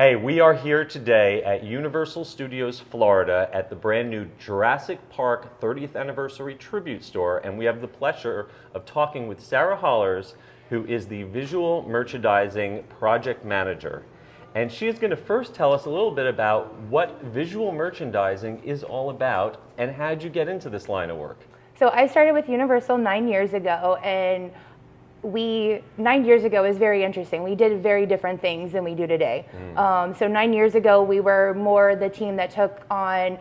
Hey, we are here today at Universal Studios Florida at the brand new Jurassic Park 30th Anniversary Tribute Store, and we have the pleasure of talking with Sarah Hollers, who is the Visual Merchandising Project Manager. And she is going to first tell us a little bit about what visual merchandising is all about and how did you get into this line of work? So I started with Universal 9 years ago, and 9 years ago is very interesting. We did very different things than we do today. So 9 years ago, we were more the team that took on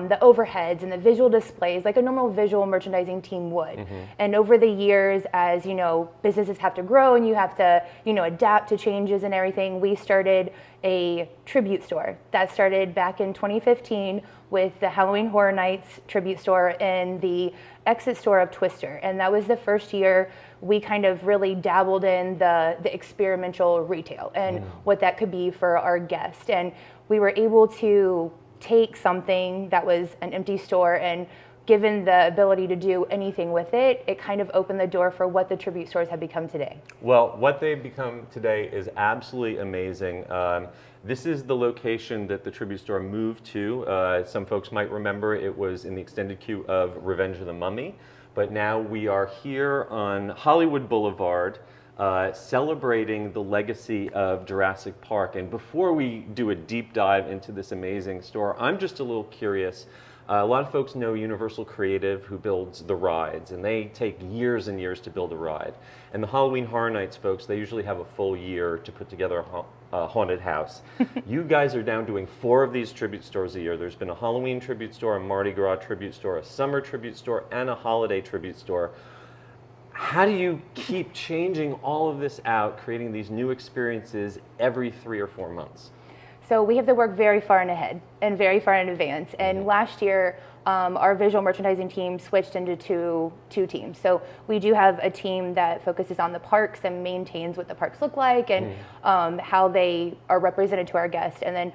the overheads and the visual displays like a normal visual merchandising team would. And over the years, as you know, businesses have to grow and you have to, adapt to changes and everything, we started a tribute store. That started back in 2015 with the Halloween Horror Nights tribute store in the exit store of Twister. And that was the first year we kind of really dabbled in the experimental retail and what that could be for our guests. And we were able to take something that was an empty store, and given the ability to do anything with it, it kind of opened the door for what the tribute stores have become today. Well, what they've become today is absolutely amazing. This is the location that the tribute store moved to. Some folks might remember it was in the extended queue of Revenge of the Mummy, but now we are here on Hollywood Boulevard celebrating the legacy of Jurassic Park. And before we do a deep dive into this amazing store, I'm just a little curious. A lot of folks know Universal Creative, who builds the rides, and they take years and years to build a ride. And the Halloween Horror Nights folks, they usually have a full year to put together a haunted house. You guys are down doing 4 of these tribute stores a year. There's been a Halloween tribute store, a Mardi Gras tribute store, a summer tribute store, and a holiday tribute store. How do you keep changing all of this out, creating these new experiences every 3 or 4 months? So we have to work very far in ahead and very far in advance. And last year, our visual merchandising team switched into two teams. So we do have a team that focuses on the parks and maintains what the parks look like and how they are represented to our guests. And then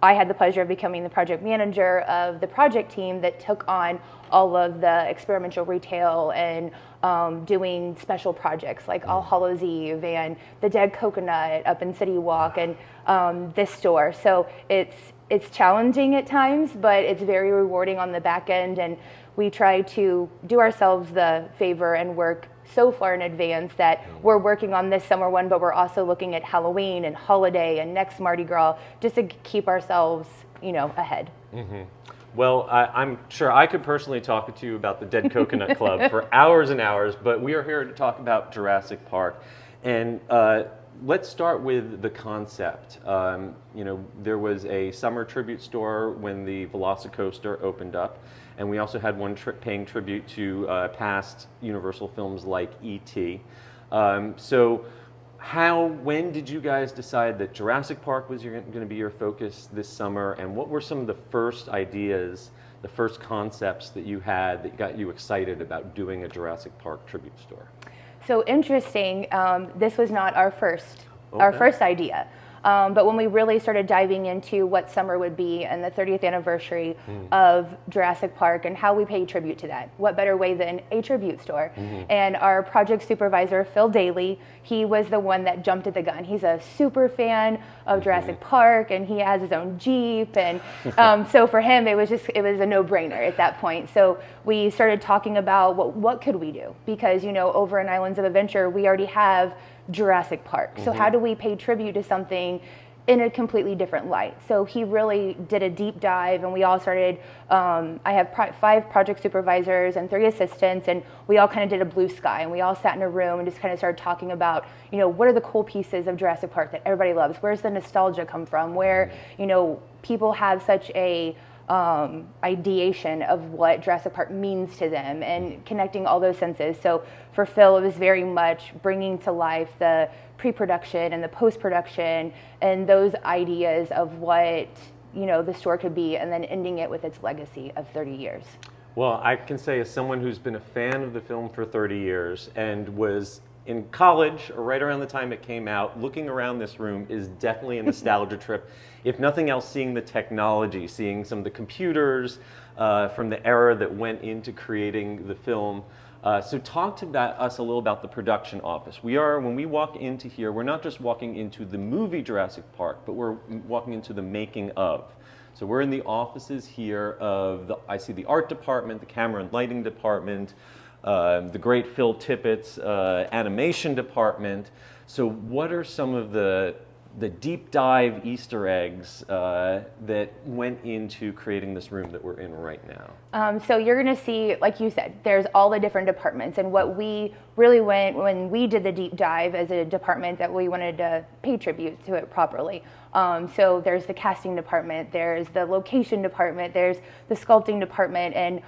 I had the pleasure of becoming the project manager of the project team that took on all of the experimental retail and doing special projects like All Hallows Eve and the Dead Coconut up in City Walk and this store. So it's challenging at times, but it's very rewarding on the back end, and we try to do ourselves the favor and work so far in advance that we're working on this summer one, but we're also looking at Halloween and holiday and next Mardi Gras just to keep ourselves, ahead. Well, I'm sure I could personally talk to you about the Dead Coconut Club for hours and hours, but we are here to talk about Jurassic Park. And let's start with the concept. There was a summer tribute store when the Velociraptor opened up, and we also had one paying tribute to past Universal films like E.T. When did you guys decide that Jurassic Park was going to be your focus this summer, and what were some of the first ideas, the first concepts that you had that got you excited about doing a Jurassic Park tribute store? So interesting, this was not our first idea. But when we really started diving into what summer would be and the 30th anniversary of Jurassic Park and how we pay tribute to that, what better way than a tribute store? And our project supervisor, Phil Daly, he was the one that jumped at the gun. He's a super fan of Jurassic Park, and he has his own Jeep. And so for him, it was a no-brainer at that point. So we started talking about what could we do? Because, over in Islands of Adventure, we already have Jurassic Park. So how do we pay tribute to something in a completely different light? So he really did a deep dive, and we all started, I have 5 project supervisors and 3 assistants, and we all kind of did a blue sky, and we all sat in a room and just kind of started talking about, what are the cool pieces of Jurassic Park that everybody loves? Where's the nostalgia come from? Where, people have such a ideation of what Jurassic Park means to them and connecting all those senses. So for Phil, it was very much bringing to life the pre-production and the post-production and those ideas of what, the store could be, and then ending it with its legacy of 30 years. Well, I can say as someone who's been a fan of the film for 30 years and was in college, or right around the time it came out, looking around this room is definitely a nostalgia trip. If nothing else, seeing the technology, seeing some of the computers from the era that went into creating the film. So talk to us a little about the production office. When we walk into here, we're not just walking into the movie Jurassic Park, but we're walking into the making of. So we're in the offices here I see the art department, the camera and lighting department, the great Phil Tippett's animation department. So what are some of the deep dive Easter eggs that went into creating this room that we're in right now? So you're going to see, like you said, there's all the different departments, and what we really went when we did the deep dive as a department that we wanted to pay tribute to it properly. So there's the casting department, there's the location department, there's the sculpting department, and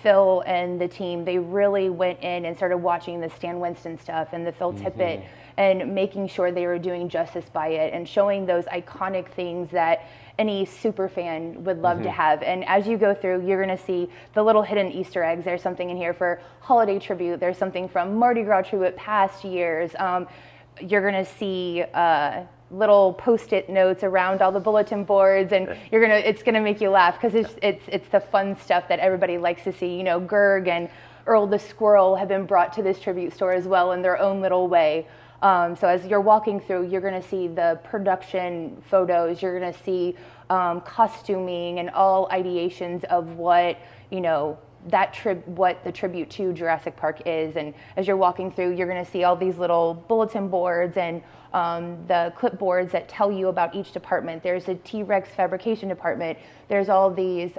Phil and the team, they really went in and started watching the Stan Winston stuff and the Phil Tippett and making sure they were doing justice by it and showing those iconic things that any super fan would love to have. And as you go through, you're going to see the little hidden Easter eggs. There's something in here for holiday tribute. There's something from Mardi Gras tribute past years. You're going to see little post-it notes around all the bulletin boards, and it's gonna make you laugh because it's the fun stuff that everybody likes to see. You know, Gerg and Earl the Squirrel have been brought to this tribute store as well in their own little way. So as you're walking through, you're going to see the production photos, you're going to see costuming and all ideations of what, you know, what the tribute to Jurassic Park is. And as you're walking through, you're going to see all these little bulletin boards and the clipboards that tell you about each department. There's a T-Rex fabrication department. There's all these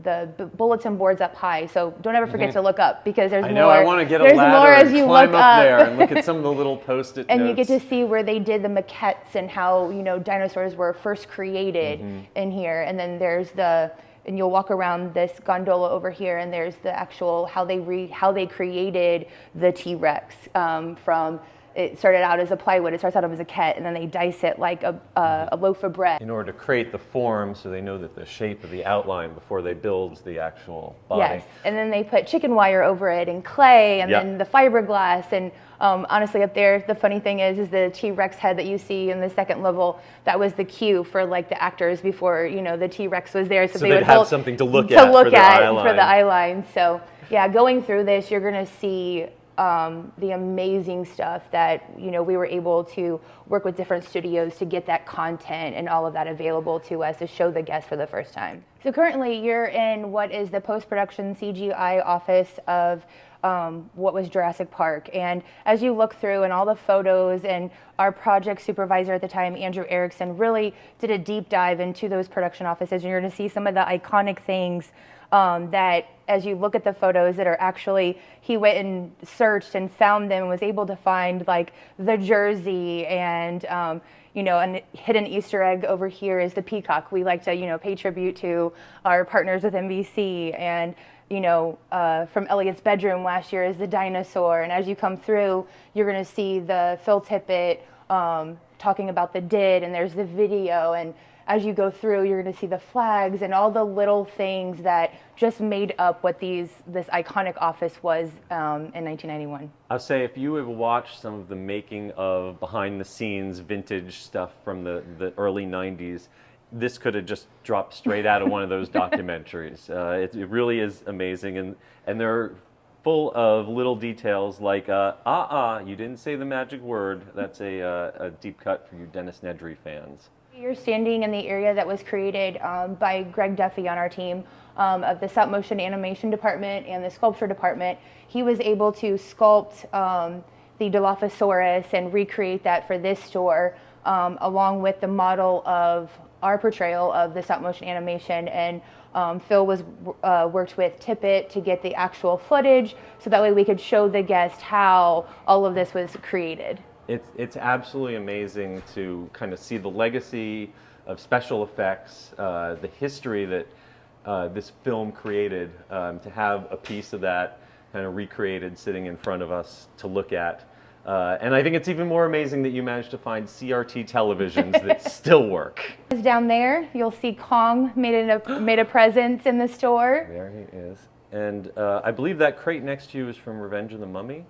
the bulletin boards up high, so don't ever forget to look up because there's more. I know, I want to get a ladder and climb up there and look at some of the little post-it notes. And you get to see where they did the maquettes and how, you know, dinosaurs were first created in here. And then there's and you'll walk around this gondola over here, and there's the actual how they created the T-Rex from. It started out as a plywood. It starts out as a cat, and then they dice it like a loaf of bread. In order to create the form, so they know that the shape of the outline before they build the actual body. Yes, and then they put chicken wire over it and clay, and then the fiberglass. And honestly, up there, the funny thing is the T-Rex head that you see in the second level. That was the cue for like the actors before, you know, the T-Rex was there, so they would have something to look at for the eye line. So yeah, going through this, you're going to see the amazing stuff that, you know, we were able to work with different studios to get that content and all of that available to us to show the guests for the first time. So currently you're in what is the post-production CGI office of what was Jurassic Park. And as you look through and all the photos, and our project supervisor at the time, Andrew Erickson, really did a deep dive into those production offices, and you're going to see some of the iconic things that as you look at the photos that are actually, he went and searched and found them and was able to find like the jersey and, you know, a hidden Easter egg over here is the peacock. We like to, you know, pay tribute to our partners with NBC. And, you know, from Elliot's bedroom last year is the dinosaur. And as you come through, you're going to see the Phil Tippett talking about the did, and there's the video. And as you go through, you're going to see the flags and all the little things that just made up what this iconic office was in 1991. I'll say if you have watched some of the making of behind-the-scenes vintage stuff from the early 90s, this could have just dropped straight out of one of those documentaries. It really is amazing, and they're full of little details like, you didn't say the magic word. That's a deep cut for you Dennis Nedry fans. You're standing in the area that was created by Greg Duffy on our team of the stop motion animation department and the sculpture department. He was able to sculpt the Dilophosaurus and recreate that for this store, along with the model of our portrayal of the stop motion animation. And Phil worked with Tippett to get the actual footage, so that way we could show the guest how all of this was created. It's absolutely amazing to kind of see the legacy of special effects, the history that this film created, to have a piece of that kind of recreated sitting in front of us to look at. And I think it's even more amazing that you managed to find CRT televisions that still work. Down there, you'll see Kong made a presence in the store. There he is. And I believe that crate next to you is from Revenge of the Mummy?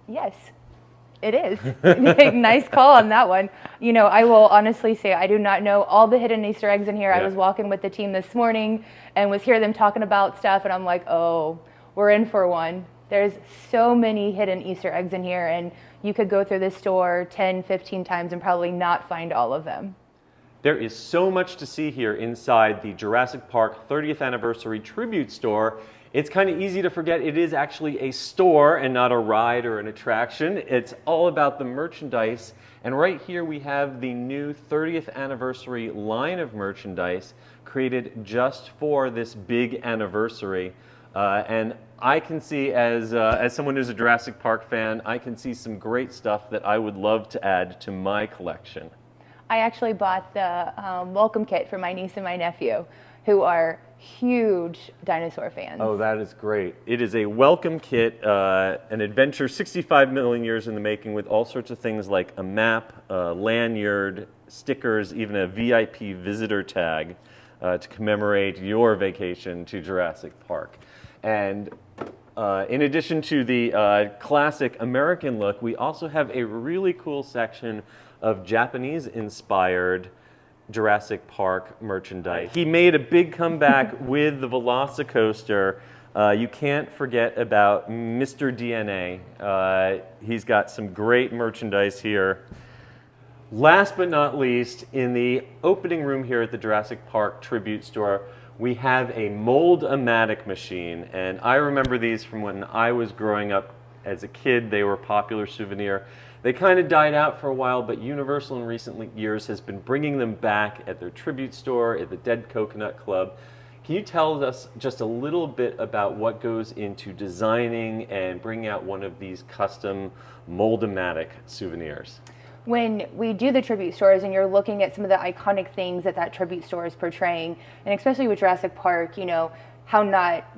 Yes. It is. Nice call on that one. You know, I will honestly say I do not know all the hidden Easter eggs in here. Yeah. I was walking with the team this morning and was hearing them talking about stuff, and I'm like, oh, we're in for one. There's so many hidden Easter eggs in here, and you could go through this store 10, 15 times and probably not find all of them. There is so much to see here inside the Jurassic Park 30th Anniversary Tribute Store. It's kind of easy to forget it is actually a store and not a ride or an attraction. It's all about the merchandise. And right here we have the new 30th Anniversary line of merchandise created just for this big anniversary. And I can see, as someone who's a Jurassic Park fan, I can see some great stuff that I would love to add to my collection. I actually bought the welcome kit for my niece and my nephew, who are huge dinosaur fans. Oh, that is great. It is a welcome kit, an adventure 65 million years in the making, with all sorts of things like a map, a lanyard, stickers, even a VIP visitor tag to commemorate your vacation to Jurassic Park. And in addition to the classic American look, we also have a really cool section of Japanese-inspired Jurassic Park merchandise. He made a big comeback with the Velocicoaster. You can't forget about Mr. DNA. He's got some great merchandise here. Last but not least, in the opening room here at the Jurassic Park Tribute Store, we have a Moldomatic machine, and I remember these from when I was growing up as a kid. They were a popular souvenir. They kind of died out for a while, but Universal in recent years has been bringing them back at their tribute store, at the Dead Coconut Club. Can you tell us just a little bit about what goes into designing and bringing out one of these custom Moldomatic souvenirs? When we do the tribute stores and you're looking at some of the iconic things that that tribute store is portraying, and especially with Jurassic Park, you know,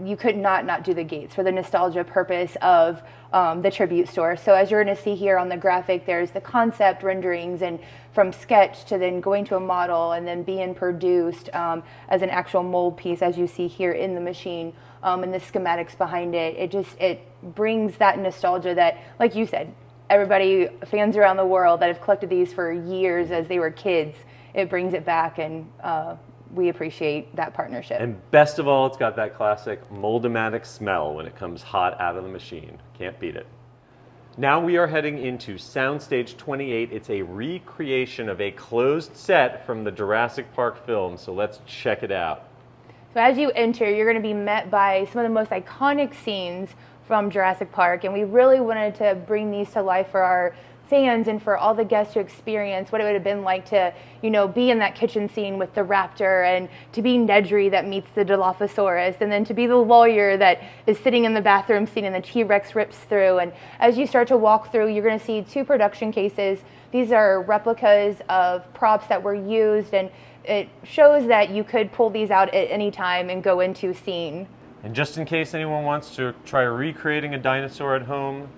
you could not do the gates for the nostalgia purpose of the tribute store. So as you're going to see here on the graphic, there's the concept renderings, and from sketch to then going to a model and then being produced as an actual mold piece, as you see here in the machine, and the schematics behind it. It brings that nostalgia that, like you said, everybody, fans around the world that have collected these for years as they were kids, it brings it back, and we appreciate that partnership. And best of all, it's got that classic Moldomatic smell when it comes hot out of the machine. Can't beat it. Now we are heading into Soundstage 28. It's a recreation of a closed set from the Jurassic Park film, so let's check it out. So as you enter, you're going to be met by some of the most iconic scenes from Jurassic Park, and we really wanted to bring these to life for our fans and for all the guests to experience what it would have been like to, you know, be in that kitchen scene with the raptor, and to be Nedry that meets the Dilophosaurus, and then to be the lawyer that is sitting in the bathroom scene and the T-Rex rips through. And as you start to walk through, you're going to see two production cases. These are replicas of props that were used, and it shows that you could pull these out at any time and go into scene. And just in case anyone wants to try recreating a dinosaur at home,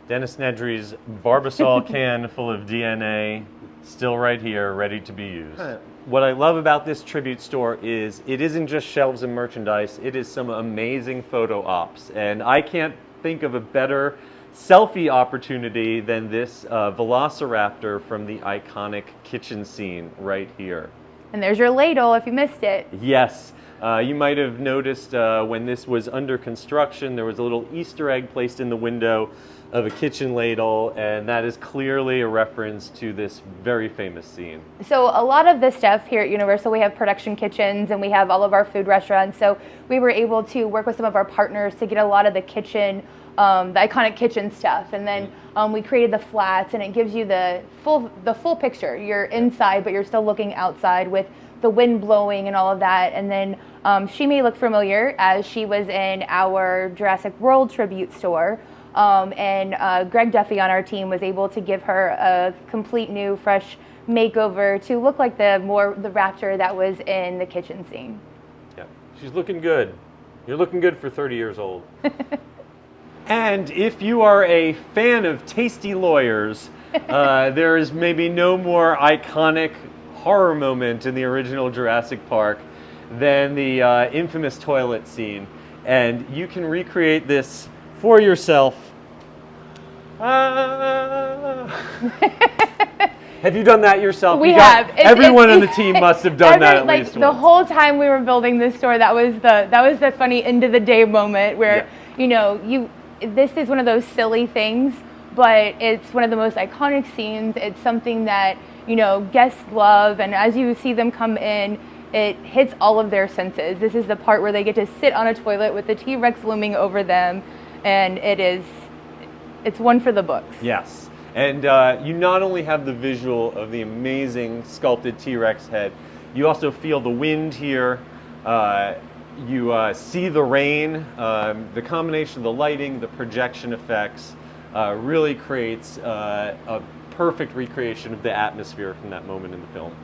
Dennis Nedry's Barbasol can full of DNA, still right here, ready to be used. What I love about this tribute store is it isn't just shelves of merchandise, it is some amazing photo ops. And I can't think of a better selfie opportunity than this Velociraptor from the iconic kitchen scene right here. And there's your ladle if you missed it. Yes. You might have noticed when this was under construction, there was a little Easter egg placed in the window of a kitchen ladle, and that is clearly a reference to this very famous scene. So a lot of the stuff here at Universal, we have production kitchens and we have all of our food restaurants. So we were able to work with some of our partners to get a lot of the kitchen, the iconic kitchen stuff. And then we created the flats, and it gives you the full picture. You're inside, but you're still looking outside with the wind blowing and all of that. And then she may look familiar as she was in our Jurassic World tribute store. And Greg Duffy on our team was able to give her a complete new, fresh makeover to look like the raptor that was in the kitchen scene. Yeah, she's looking good. You're looking good for 30 years old. And if you are a fan of tasty lawyers, there is maybe no more iconic horror moment in the original Jurassic Park than the infamous toilet scene. And you can recreate this for yourself. Have you done that yourself? We have. Everyone on the team must have done that at least once. The whole time we were building this store, that was the funny end of the day moment where this is one of those silly things, but it's one of the most iconic scenes. It's something that, guests love, and as you see them come in, it hits all of their senses. This is the part where they get to sit on a toilet with the T-Rex looming over them, and it's one for the books. Yes, and you not only have the visual of the amazing sculpted T-Rex head, you also feel the wind here. You see the rain. The combination of the lighting, the projection effects, really creates a perfect recreation of the atmosphere from that moment in the film.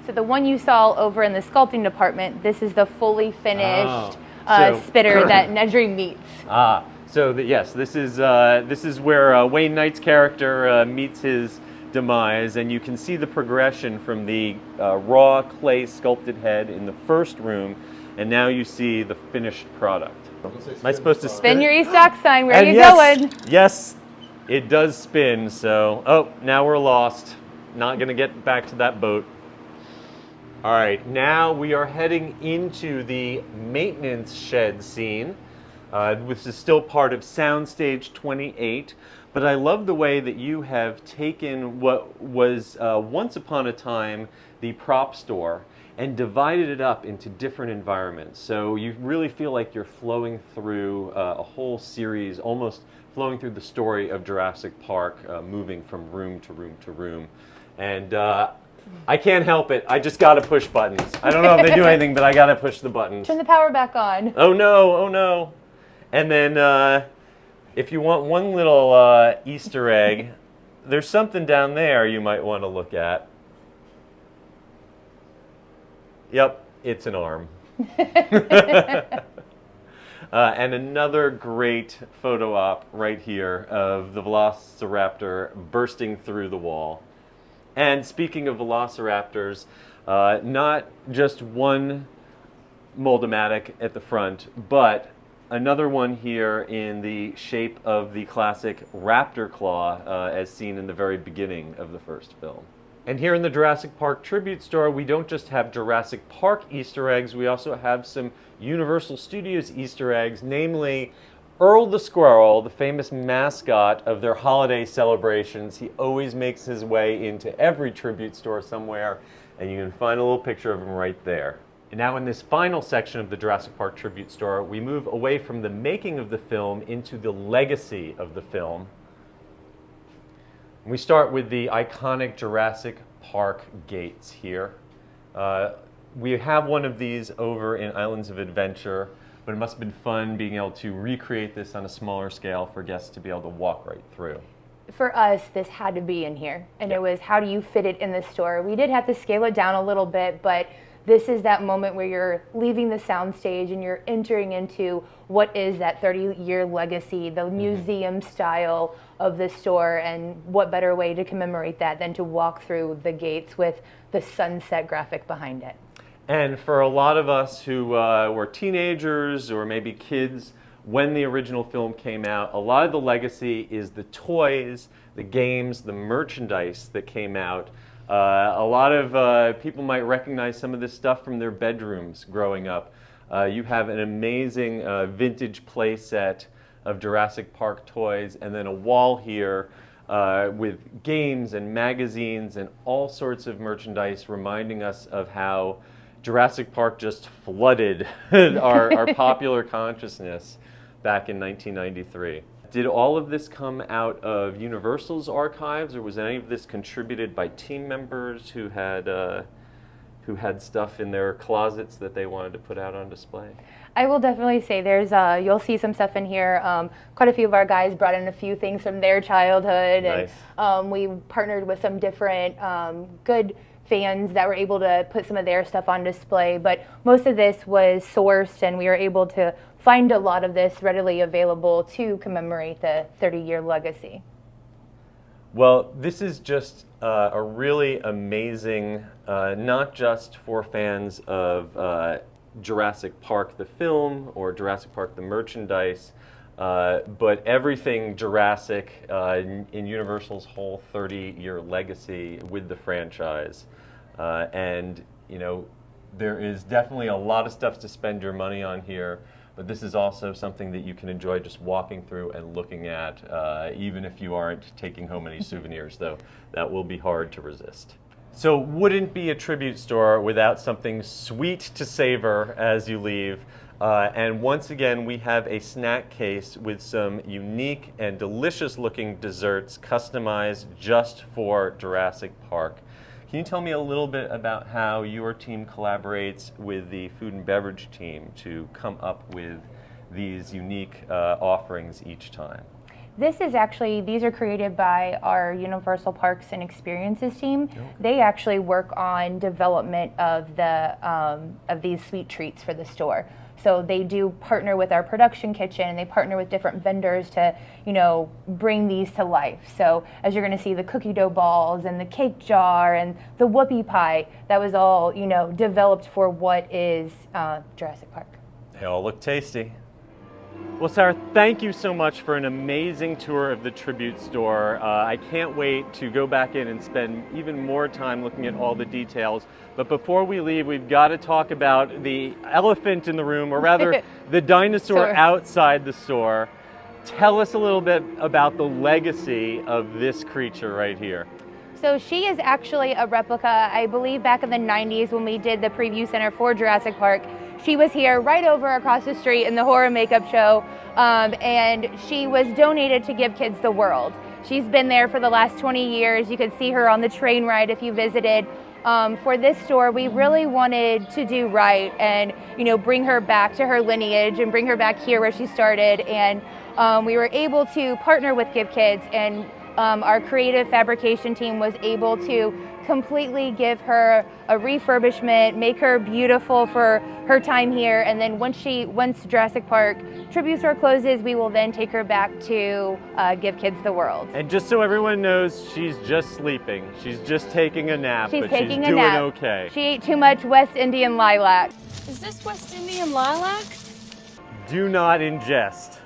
So the one you saw over in the sculpting department, this is the fully finished spitter that Nedry meets. Yes, this is where Wayne Knight's character meets his demise, and you can see the progression from the raw clay sculpted head in the first room, and now you see the finished product. Am I supposed to spin your e-stock sign? Where are you going? Yes, it does spin. So, now we're lost. Not gonna get back to that boat. All right, now we are heading into the maintenance shed scene, which is still part of Soundstage 28. But I love the way that you have taken what was once upon a time the prop store and divided it up into different environments. So you really feel like you're flowing through a whole series, almost flowing through the story of Jurassic Park, moving from room to room to room. And I can't help it. I just got to push buttons. I don't know if they do anything, but I got to push the buttons. Turn the power back on. Oh no, oh no. And then if you want one little Easter egg, there's something down there you might want to look at. Yep, it's an arm. And another great photo op right here of the Velociraptor bursting through the wall. And speaking of Velociraptors, not just one Moldomatic at the front, but another one here in the shape of the classic raptor claw as seen in the very beginning of the first film. And here in the Jurassic Park Tribute Store, we don't just have Jurassic Park Easter eggs, we also have some Universal Studios Easter eggs, namely Earl the Squirrel, the famous mascot of their holiday celebrations. He always makes his way into every tribute store somewhere, and you can find a little picture of him right there. And now in this final section of the Jurassic Park Tribute Store, we move away from the making of the film into the legacy of the film. We start with the iconic Jurassic Park gates here. We have one of these over in Islands of Adventure, but it must have been fun being able to recreate this on a smaller scale for guests to be able to walk right through. For us, this had to be in here, and it was, how do you fit it in the store? We did have to scale it down a little bit, but this is that moment where you're leaving the soundstage and you're entering into what is that 30-year legacy, the museum style of the store, and what better way to commemorate that than to walk through the gates with the sunset graphic behind it. And for a lot of us who were teenagers or maybe kids when the original film came out, a lot of the legacy is the toys, the games, the merchandise that came out. A lot of people might recognize some of this stuff from their bedrooms growing up. You have an amazing vintage play set of Jurassic Park toys, and then a wall here with games and magazines and all sorts of merchandise reminding us of how Jurassic Park just flooded our popular consciousness back in 1993. Did all of this come out of Universal's archives, or was any of this contributed by team members who had stuff in their closets that they wanted to put out on display? I will definitely say there's you'll see some stuff in here. Quite a few of our guys brought in a few things from their childhood. Nice. And we partnered with some different good fans that were able to put some of their stuff on display, but most of this was sourced, and we were able to find a lot of this readily available to commemorate the 30-year legacy. Well, this is just a really amazing, not just for fans of Jurassic Park the film or Jurassic Park the merchandise, but everything Jurassic in Universal's whole 30-year legacy with the franchise. And, you know, there is definitely a lot of stuff to spend your money on here. but this is also something that you can enjoy just walking through and looking at, even if you aren't taking home any souvenirs, though that will be hard to resist. So wouldn't be a tribute store without something sweet to savor as you leave. And once again, we have a snack case with some unique and delicious looking desserts customized just for Jurassic Park. Can you tell me a little bit about how your team collaborates with the food and beverage team to come up with these unique offerings each time? These are created by our Universal Parks and Experiences team. Okay. They actually work on development of these sweet treats for the store. So they do partner with our production kitchen, and they partner with different vendors to, bring these to life. So as you're going to see, the cookie dough balls and the cake jar and the whoopie pie, that was all, developed for what is Jurassic Park. They all look tasty. Well, Sarah, thank you so much for an amazing tour of the Tribute Store. I can't wait to go back in and spend even more time looking at all the details. But before we leave, we've got to talk about the elephant in the room, or rather the dinosaur outside the store. Tell us a little bit about the legacy of this creature right here. So she is actually a replica, I believe back in the 90s when we did the preview center for Jurassic Park. She was here right over across the street in the horror makeup show, and she was donated to Give Kids the World. She's been there for the last 20 years. You could see her on the train ride if you visited. For this store, we really wanted to do right and, bring her back to her lineage and bring her back here where she started. And we were able to partner with Give Kids, and our creative fabrication team was able to completely give her a refurbishment, make her beautiful for her time here, and then once Jurassic Park Tribute Store closes, we will then take her back to Give Kids the World. And just so everyone knows, she's just sleeping. She's just taking a nap, she's doing okay. She ate too much West Indian lilac. Is this West Indian lilac? Do not ingest.